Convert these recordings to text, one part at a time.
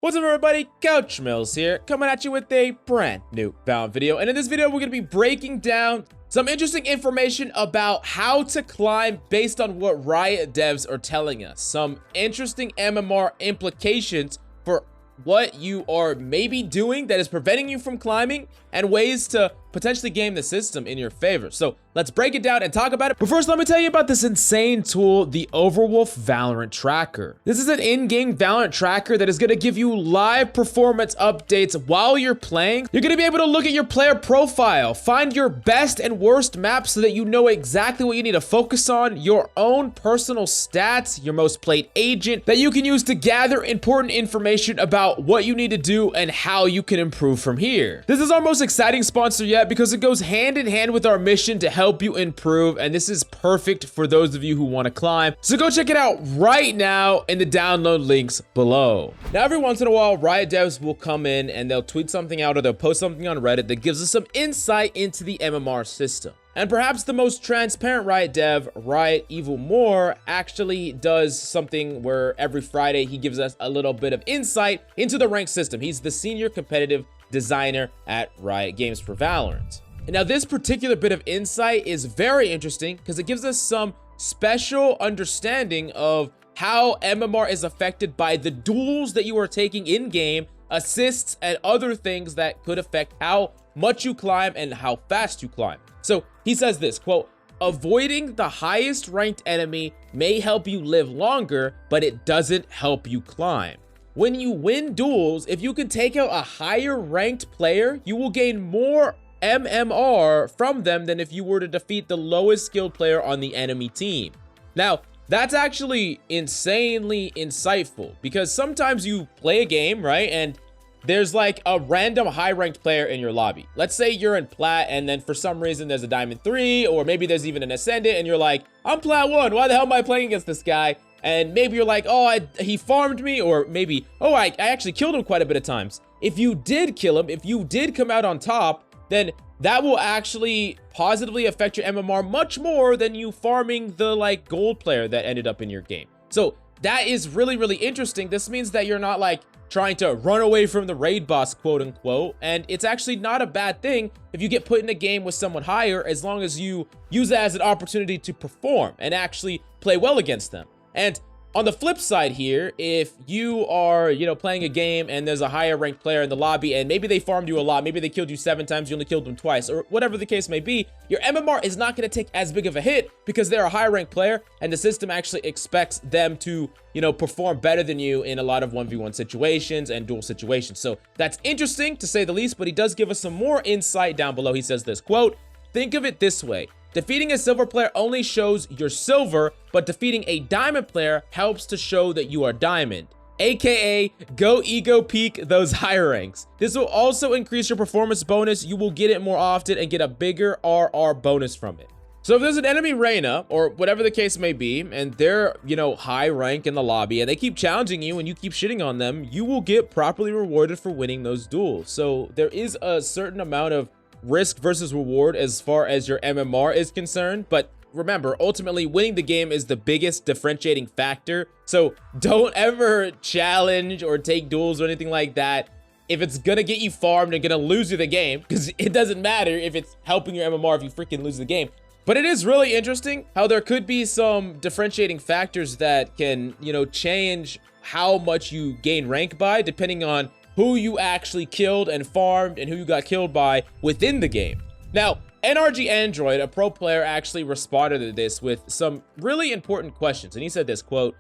What's up everybody, Couch Mills here, coming at you with a brand new Valorant video. And in this video, we're going to be breaking down some interesting information about how to climb based on what Riot devs are telling us. Some interesting MMR implications for what you are maybe doing that is preventing you from climbing and ways to potentially game the system in your favor. So let's break it down and talk about it. But first, let me tell you about this insane tool, the Overwolf Valorant Tracker. This is an in-game Valorant tracker that is going to give you live performance updates while you're playing. You're going to be able to look at your player profile, find your best and worst maps so that you know exactly what you need to focus on, your own personal stats, your most played agent that you can use to gather important information about what you need to do and how you can improve from here. This is our most exciting sponsor yet because it goes hand in hand with our mission to help you improve, and this is perfect for those of you who want to climb. So go check it out right now in the download links below. Now, every once in a while, Riot devs will come in and they'll tweet something out or they'll post something on Reddit that gives us some insight into the MMR system. And perhaps the most transparent Riot dev, Riot Evil More, actually does something where every Friday he gives us a little bit of insight into the ranked system. He's the senior competitive designer at Riot Games for Valorant. And now this particular bit of insight is very interesting because it gives us some special understanding of how MMR is affected by the duels that you are taking in-game, assists, and other things that could affect how much you climb and how fast you climb. So he says this, quote, "Avoiding the highest ranked enemy may help you live longer, but it doesn't help you climb. When you win duels, if you can take out a higher ranked player, you will gain more MMR from them than if you were to defeat the lowest skilled player on the enemy team." Now, that's actually insanely insightful because sometimes you play a game, right? And there's like a random high-ranked player in your lobby. Let's say you're in Plat and then for some reason there's a Diamond 3 or maybe there's even an Ascendant and you're like, I'm Plat 1, why the hell am I playing against this guy? And maybe you're like, oh, he farmed me, or maybe, oh, I actually killed him quite a bit of times. If you did kill him, if you did come out on top, then that will actually positively affect your MMR much more than you farming the like gold player that ended up in your game. So that is really, really interesting. This means that you're not like trying to run away from the raid boss, quote unquote. And it's actually not a bad thing if you get put in a game with someone higher, as long as you use it as an opportunity to perform and actually play well against them. And on the flip side here, if you are, playing a game and there's a higher ranked player in the lobby and maybe they farmed you a lot, maybe they killed you 7 times, you only killed them twice, or whatever the case may be, your MMR is not going to take as big of a hit because they're a high ranked player and the system actually expects them to, perform better than you in a lot of 1v1 situations and duel situations. So that's interesting to say the least, but he does give us some more insight down below. He says this, quote, "Think of it this way. Defeating a silver player only shows you're silver, but defeating a diamond player helps to show that you are diamond. AKA, go ego peak those higher ranks. This will also increase your performance bonus. You will get it more often and get a bigger RR bonus from it." So if there's an enemy Reyna, or whatever the case may be, and they're, high rank in the lobby, and they keep challenging you and you keep shitting on them, you will get properly rewarded for winning those duels. So there is a certain amount of risk versus reward as far as your MMR is concerned, but remember, ultimately winning the game is the biggest differentiating factor. So don't ever challenge or take duels or anything like that if it's gonna get you farmed and gonna lose you the game, because it doesn't matter if it's helping your MMR if you freaking lose the game. But it is really interesting how there could be some differentiating factors that can, change how much you gain rank by, depending on who you actually killed and farmed and who you got killed by within the game. Now, NRG Android, a pro player, actually responded to this with some really important questions. And he said this, quote,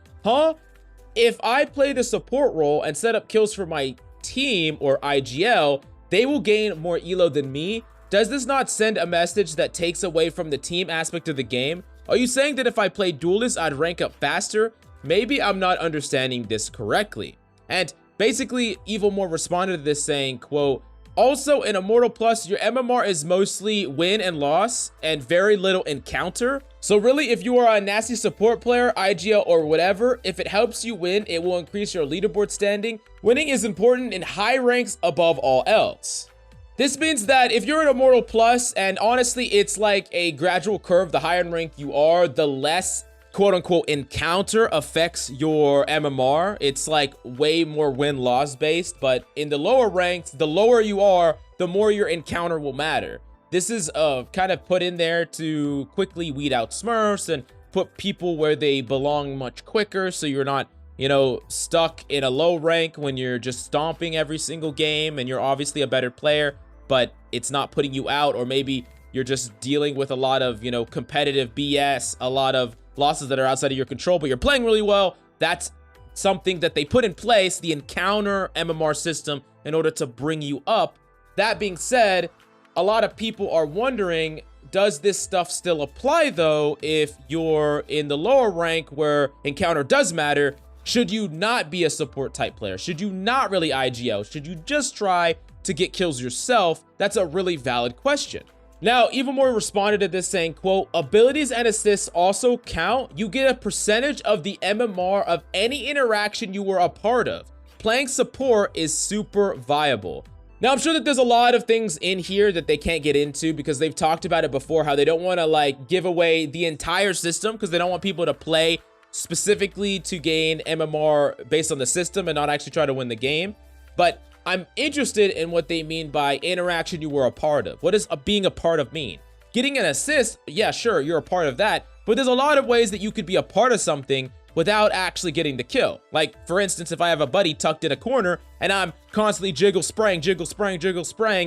"If I play the support role and set up kills for my team or IGL, they will gain more ELO than me. Does this not send a message that takes away from the team aspect of the game? Are you saying that if I play duelist, I'd rank up faster? Maybe I'm not understanding this correctly." And basically, Evil More responded to this saying, quote, "Also in Immortal Plus, your MMR is mostly win and loss and very little encounter. So really, if you are a nasty support player, IGL or whatever, if it helps you win, it will increase your leaderboard standing. Winning is important in high ranks above all else." This means that if you're an Immortal Plus, and honestly, it's like a gradual curve, the higher in rank you are, the less quote unquote encounter affects your MMR. It's like way more win-loss based, but in the lower ranks, the lower you are, the more your encounter will matter. This is kind of put in there to quickly weed out smurfs and put people where they belong much quicker, so you're not, you know, stuck in a low rank when you're just stomping every single game and you're obviously a better player, but it's not putting you out, or maybe you're just dealing with a lot of, you know, competitive BS, a lot of losses that are outside of your control, but you're playing really well. That's something that they put in place, the encounter MMR system, in order to bring you up. That being said, a lot of people are wondering, does this stuff still apply though if you're in the lower rank where encounter does matter? Should you not be a support type player? Should you not really IGL? Should you just try to get kills yourself? That's a really valid question. Now, Even More responded to this saying, quote, abilities and assists also count. You get a percentage of the MMR of any interaction you were a part of. Playing support is super viable. Now, I'm sure that there's a lot of things in here that they can't get into because they've talked about it before, how they don't want to like give away the entire system because they don't want people to play specifically to gain MMR based on the system and not actually try to win the game. But I'm interested in what they mean by interaction you were a part of. What does being a part of mean? Getting an assist, yeah, sure, you're a part of that, but there's a lot of ways that you could be a part of something without actually getting the kill. Like, for instance, if I have a buddy tucked in a corner and I'm constantly jiggle spraying,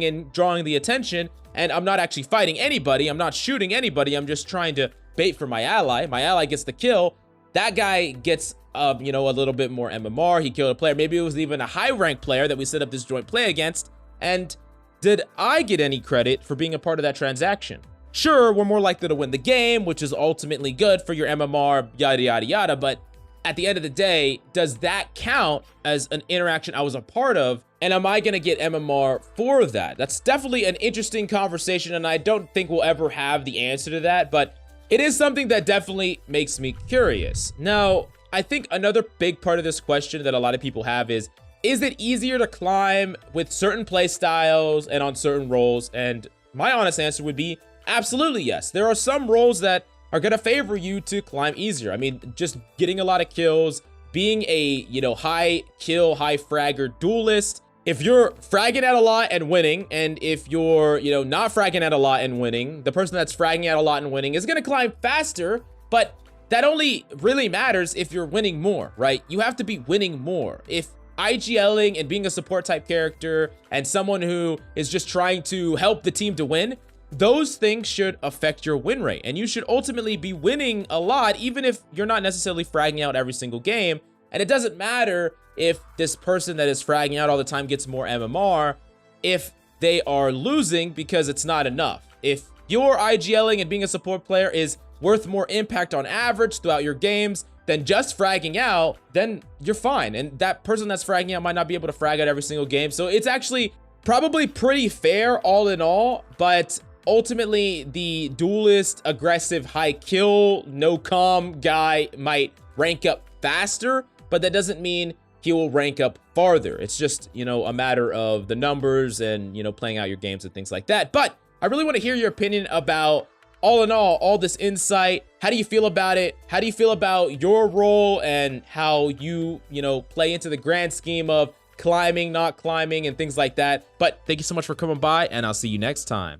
and drawing the attention, and I'm not actually fighting anybody, I'm not shooting anybody, I'm just trying to bait for my ally gets the kill, that guy gets you know, a little bit more MMR. He killed a player. Maybe it was even a high rank player that we set up this joint play against. And did I get any credit for being a part of that transaction? Sure, we're more likely to win the game, which is ultimately good for your MMR, yada, yada, yada. But at the end of the day, does that count as an interaction I was a part of? And am I going to get MMR for that? That's definitely an interesting conversation, and I don't think we'll ever have the answer to that. But it is something that definitely makes me curious. Now, I think another big part of this question that a lot of people have is it easier to climb with certain play styles and on certain roles? And my honest answer would be absolutely yes. There are some roles that are going to favor you to climb easier. I mean, just getting a lot of kills, being a, you know, high kill, high fragger duelist. If you're fragging out a lot and winning, and if you're, you know, not fragging out a lot and winning, the person that's fragging out a lot and winning is going to climb faster, but that only really matters if you're winning more, right? You have to be winning more. If IGLing and being a support type character and someone who is just trying to help the team to win, those things should affect your win rate. And you should ultimately be winning a lot, even if you're not necessarily fragging out every single game. And it doesn't matter if this person that is fragging out all the time gets more MMR, if they are losing because it's not enough. If your IGLing and being a support player is worth more impact on average throughout your games than just fragging out, then you're fine. And that person that's fragging out might not be able to frag out every single game. So it's actually probably pretty fair all in all, but ultimately the duelist, aggressive, high kill, no calm guy might rank up faster, but that doesn't mean he will rank up farther. It's just, you know, a matter of the numbers and, you know, playing out your games and things like that. But I really want to hear your opinion about, all in all this insight. How do you feel about it? How do you feel about your role and how you know, play into the grand scheme of climbing, not climbing, and things like that? But thank you so much for coming by, and I'll see you next time.